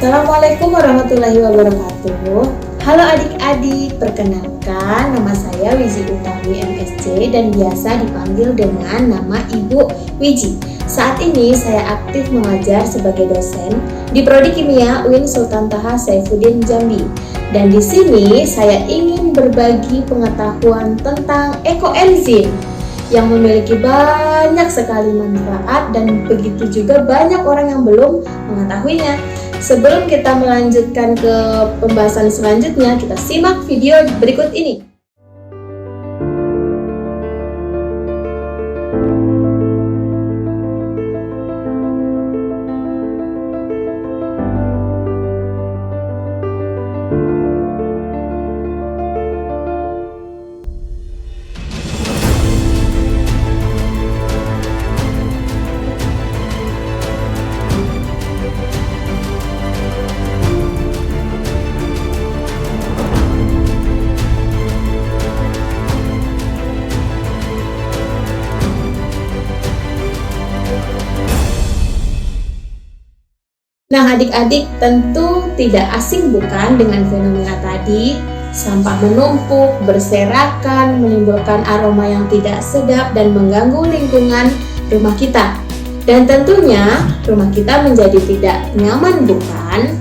Assalamualaikum warahmatullahi wabarakatuh. Halo adik-adik, perkenalkan nama saya Wiji Utami MSC dan biasa dipanggil dengan nama Ibu Wiji. Saat ini saya aktif mengajar sebagai dosen di Prodi Kimia UIN Sultan Taha Saifuddin Jambi. Dan di sini saya ingin berbagi pengetahuan tentang ekoenzim yang memiliki banyak sekali manfaat dan begitu juga banyak orang yang belum mengetahuinya. Sebelum kita melanjutkan ke pembahasan selanjutnya, kita simak video berikut ini. Nah, adik-adik tentu tidak asing bukan dengan fenomena tadi. Sampah menumpuk, berserakan, menimbulkan aroma yang tidak sedap dan mengganggu lingkungan rumah kita. Dan tentunya rumah kita menjadi tidak nyaman bukan?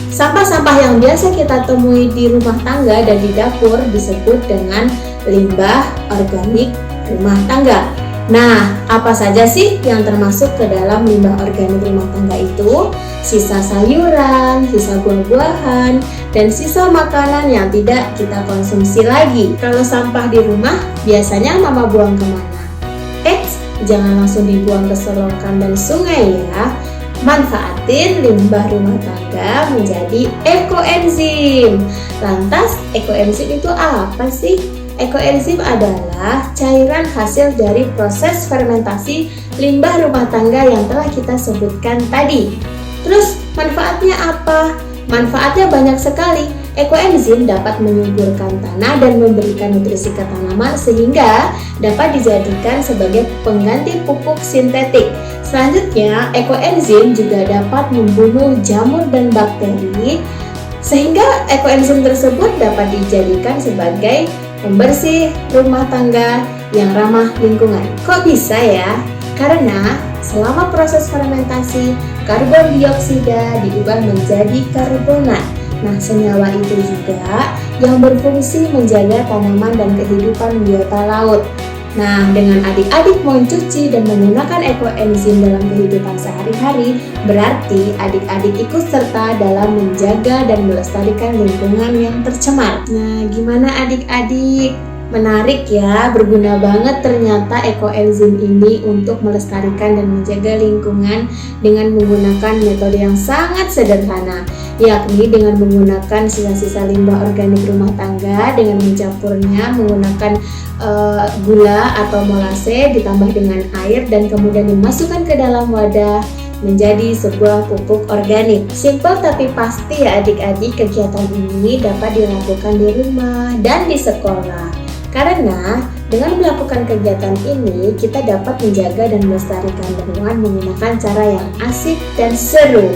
Sampah-sampah yang biasa kita temui di rumah tangga dan di dapur disebut dengan limbah organik rumah tangga. Nah, apa saja sih yang termasuk ke dalam limbah organik rumah tangga itu? Sisa sayuran, sisa buah-buahan, dan sisa makanan yang tidak kita konsumsi lagi. Kalau sampah di rumah, biasanya mama buang kemana? Jangan langsung dibuang ke selokan dan sungai ya. Manfaatin limbah rumah tangga menjadi ekoenzim. Lantas, ekoenzim itu apa sih? Ekoenzim adalah cairan hasil dari proses fermentasi limbah rumah tangga yang telah kita sebutkan tadi. Terus manfaatnya apa? Manfaatnya banyak sekali. Ekoenzim dapat menyuburkan tanah dan memberikan nutrisi ke tanaman sehingga dapat dijadikan sebagai pengganti pupuk sintetik. Selanjutnya, ekoenzim juga dapat membunuh jamur dan bakteri sehingga ekoenzim tersebut dapat dijadikan sebagai pembersih rumah tangga yang ramah lingkungan. Kok bisa ya? Karena selama proses fermentasi, karbon dioksida diubah menjadi karbonat. Nah, senyawa itu juga yang berfungsi menjaga tanaman dan kehidupan biota laut. Nah, dengan adik-adik mencuci dan menggunakan ekoenzim dalam kehidupan sehari-hari, berarti adik-adik ikut serta dalam menjaga dan melestarikan lingkungan yang tercemar. Nah, gimana adik-adik? Menarik ya, berguna banget ternyata ekoenzim ini untuk melestarikan dan menjaga lingkungan dengan menggunakan metode yang sangat sederhana, yakni dengan menggunakan sisa-sisa limbah organik rumah tangga dengan mencampurnya menggunakan gula atau molase ditambah dengan air dan kemudian dimasukkan ke dalam wadah menjadi sebuah pupuk organik. Simpel tapi pasti ya adik-adik, kegiatan ini dapat dilakukan di rumah dan di sekolah. Karena dengan melakukan kegiatan ini, kita dapat menjaga dan melestarikan lingkungan menggunakan cara yang asik dan seru.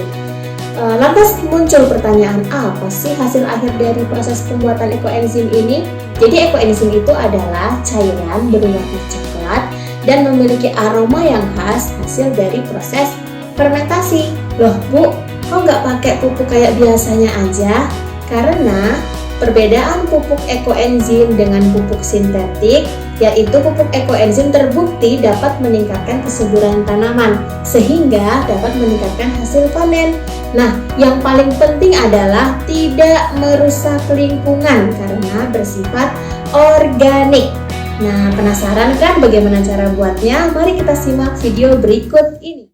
Lantas muncul pertanyaan, apa sih hasil akhir dari proses pembuatan ekoenzim ini? Jadi ekoenzim itu adalah cairan berwarna coklat dan memiliki aroma yang khas hasil dari proses fermentasi. Loh Bu, kok nggak pakai pupuk kayak biasanya aja? Karena perbedaan pupuk ekoenzim dengan pupuk sintetik, yaitu pupuk ekoenzim terbukti dapat meningkatkan kesuburan tanaman sehingga dapat meningkatkan hasil panen. Nah, yang paling penting adalah tidak merusak lingkungan karena bersifat organik. Nah, penasaran kan bagaimana cara buatnya? Mari kita simak video berikut ini.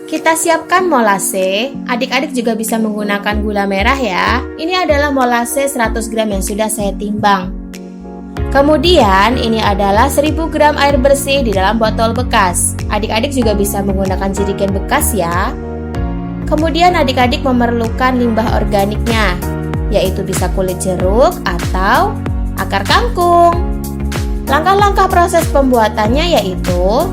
Kita siapkan molase, adik-adik juga bisa menggunakan gula merah ya. Ini adalah molase 100 gram yang sudah saya timbang. Kemudian ini adalah 1000 gram air bersih di dalam botol bekas. Adik-adik juga bisa menggunakan jerigen bekas ya. Kemudian adik-adik memerlukan limbah organiknya, yaitu bisa kulit jeruk atau akar kangkung. Langkah-langkah proses pembuatannya yaitu: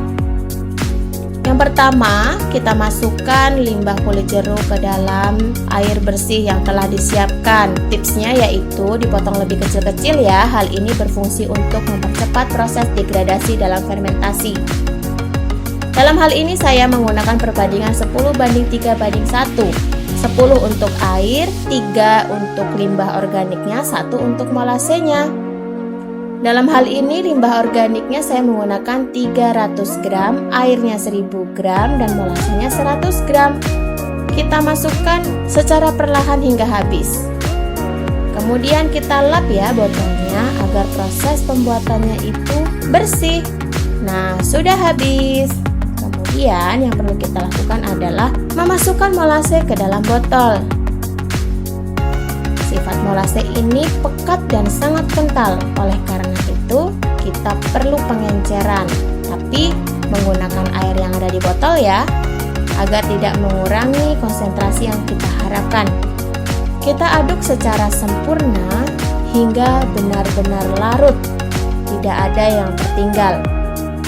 yang pertama, kita masukkan limbah kulit jeruk ke dalam air bersih yang telah disiapkan. Tipsnya yaitu dipotong lebih kecil-kecil ya. Hal ini berfungsi untuk mempercepat proses degradasi dalam fermentasi. Dalam hal ini saya menggunakan perbandingan 10:3:1. 10 untuk air, 3 untuk limbah organiknya, 1 untuk molasenya. Dalam hal ini limbah organiknya saya menggunakan 300 gram, airnya 1000 gram, dan molasenya 100 gram. Kita masukkan secara perlahan hingga habis. Kemudian kita lap ya botolnya agar proses pembuatannya itu bersih. Nah, sudah habis. Kemudian yang perlu kita lakukan adalah memasukkan molase ke dalam botol. Sifat molase ini pekat dan sangat kental, oleh karena itu kita perlu pengenceran, tapi menggunakan air yang ada di botol ya, agar tidak mengurangi konsentrasi yang kita harapkan. Kita aduk secara sempurna hingga benar-benar larut, tidak ada yang tertinggal.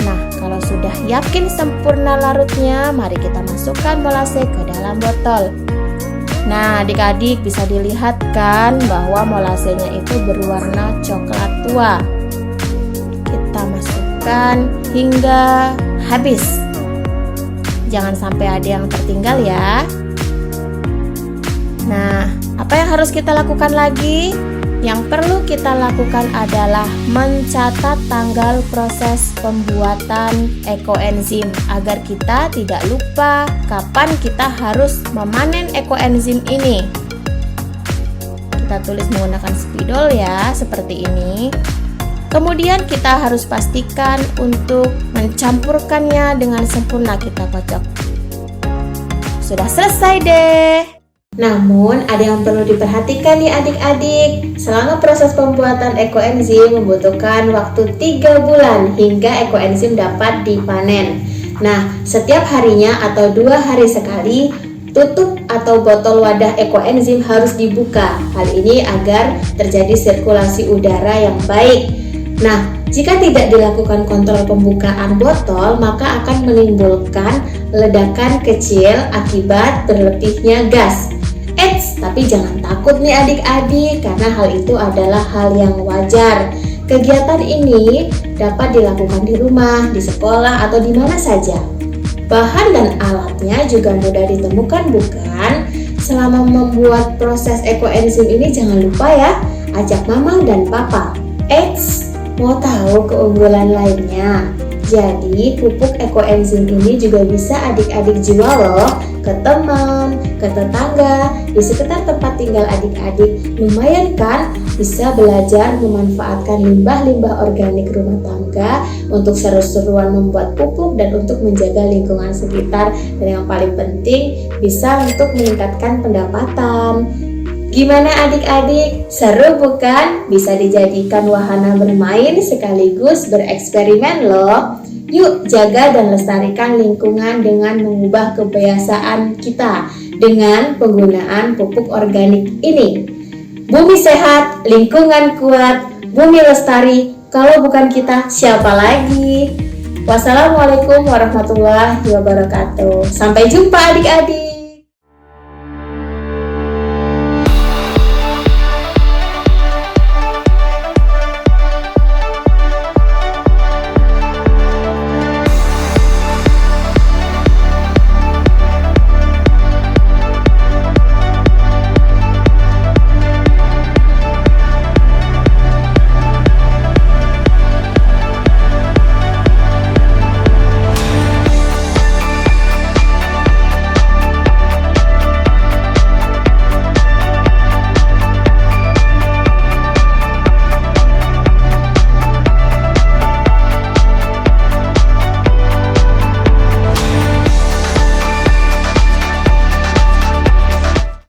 Nah, kalau sudah yakin sempurna larutnya, mari kita masukkan molase ke dalam botol. Nah, adik-adik bisa dilihat kan bahwa molasenya itu berwarna coklat tua. Kita masukkan hingga habis. Jangan sampai ada yang tertinggal ya. Nah, apa yang harus kita lakukan lagi? Yang perlu kita lakukan adalah mencatat tanggal proses pembuatan ekoenzim agar kita tidak lupa kapan kita harus memanen ekoenzim ini. Kita tulis menggunakan spidol ya, seperti ini. Kemudian kita harus pastikan untuk mencampurkannya dengan sempurna, kita kocok. Sudah selesai deh. Namun, ada yang perlu diperhatikan nih adik-adik. Selama proses pembuatan ekoenzim membutuhkan waktu 3 bulan hingga ekoenzim dapat dipanen. Nah, setiap harinya atau 2 hari sekali, tutup atau botol wadah ekoenzim harus dibuka. Hal ini agar terjadi sirkulasi udara yang baik. Nah, jika tidak dilakukan kontrol pembukaan botol, maka akan menimbulkan ledakan kecil akibat berlebihnya gas. Tapi jangan takut nih adik-adik, karena hal itu adalah hal yang wajar. Kegiatan ini dapat dilakukan di rumah, di sekolah, atau di mana saja. Bahan dan alatnya juga mudah ditemukan bukan? Selama membuat proses ekoenzim ini jangan lupa ya, ajak mama dan papa. Mau tahu keunggulan lainnya? Jadi pupuk ekoenzim ini juga bisa adik-adik jual loh ke teman, ke tetangga, di sekitar tempat tinggal adik-adik. Lumayan kan bisa belajar memanfaatkan limbah-limbah organik rumah tangga untuk seru-seruan membuat pupuk dan untuk menjaga lingkungan sekitar. Dan yang paling penting bisa untuk meningkatkan pendapatan. Gimana adik-adik? Seru bukan? Bisa dijadikan wahana bermain sekaligus bereksperimen loh. Yuk jaga dan lestarikan lingkungan dengan mengubah kebiasaan kita dengan penggunaan pupuk organik ini. Bumi sehat, lingkungan kuat, bumi lestari. Kalau bukan kita, siapa lagi? Wassalamualaikum warahmatullahi wabarakatuh. Sampai jumpa adik-adik.